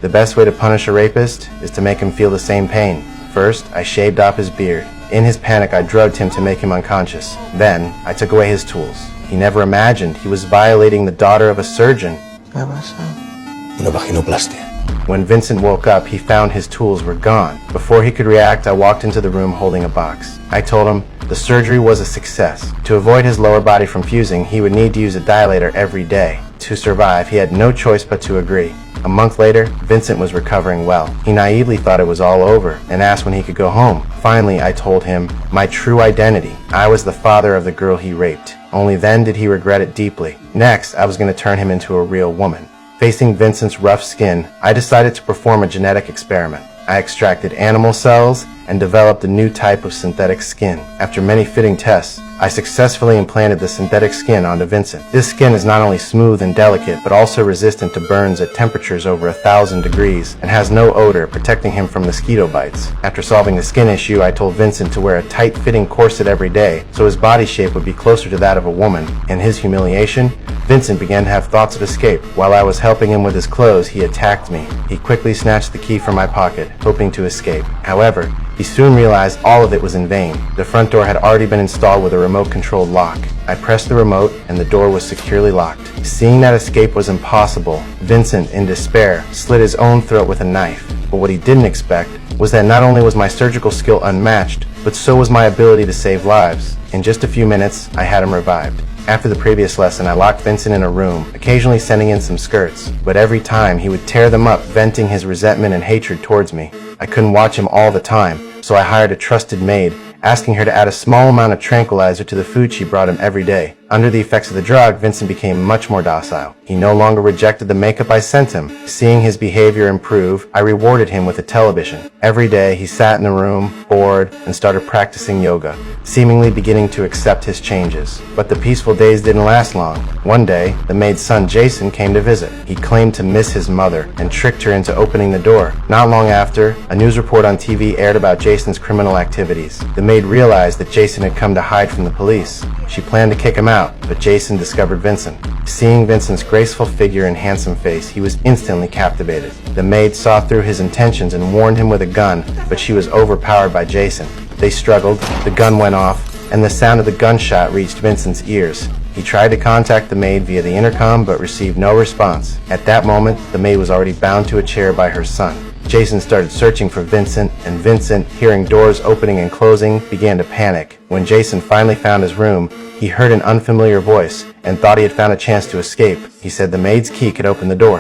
The best way to punish a rapist is to make him feel the same pain. First, I shaved off his beard. In his panic, I drugged him to make him unconscious. Then, I took away his tools. He never imagined he was violating the daughter of a surgeon. Una vaginoplastia. When Vincent woke up, he found his tools were gone. Before he could react, I walked into the room holding a box. I told him the surgery was a success. To avoid his lower body from fusing, he would need to use a dilator every day. To survive, he had no choice but to agree. A month later, Vincent was recovering well. He naively thought it was all over and asked when he could go home. Finally, I told him my true identity. I was the father of the girl he raped. Only then did he regret it deeply. Next, I was going to turn him into a real woman. Facing Vincent's rough skin, I decided to perform a genetic experiment. I extracted animal cells and developed a new type of synthetic skin. After many fitting tests, I successfully implanted the synthetic skin onto Vincent. This skin is not only smooth and delicate, but also resistant to burns at temperatures over 1,000 degrees and has no odor, protecting him from mosquito bites. After solving the skin issue, I told Vincent to wear a tight-fitting corset every day so his body shape would be closer to that of a woman. In his humiliation, Vincent began to have thoughts of escape. While I was helping him with his clothes, he attacked me. He quickly snatched the key from my pocket, hoping to escape. However, he soon realized all of it was in vain. The front door had already been installed with a remote-controlled lock. I pressed the remote and the door was securely locked. Seeing that escape was impossible, Vincent, in despair, slit his own throat with a knife. But what he didn't expect was that not only was my surgical skill unmatched, but so was my ability to save lives. In just a few minutes, I had him revived. After the previous lesson, I locked Vincent in a room, occasionally sending in some skirts, but every time he would tear them up, venting his resentment and hatred towards me. I couldn't watch him all the time, so I hired a trusted maid, asking her to add a small amount of tranquilizer to the food she brought him every day. Under the effects of the drug, Vincent became much more docile. He no longer rejected the makeup I sent him. Seeing his behavior improve, I rewarded him with a television. Every day, he sat in the room, bored, and started practicing yoga, seemingly beginning to accept his changes. But the peaceful days didn't last long. One day, the maid's son Jason came to visit. He claimed to miss his mother and tricked her into opening the door. Not long after, a news report on TV aired about Jason's criminal activities. The maid realized that Jason had come to hide from the police. She planned to kick him out, but Jason discovered Vincent. Seeing Vincent's graceful figure and handsome face, he was instantly captivated. The maid saw through his intentions and warned him with a gun, but she was overpowered by Jason. They struggled, the gun went off, and the sound of the gunshot reached Vincent's ears. He tried to contact the maid via the intercom, but received no response. At that moment, the maid was already bound to a chair by her son. Jason started searching for Vincent, and Vincent, hearing doors opening and closing, began to panic. When Jason finally found his room, he heard an unfamiliar voice and thought he had found a chance to escape. He said the maid's key could open the door.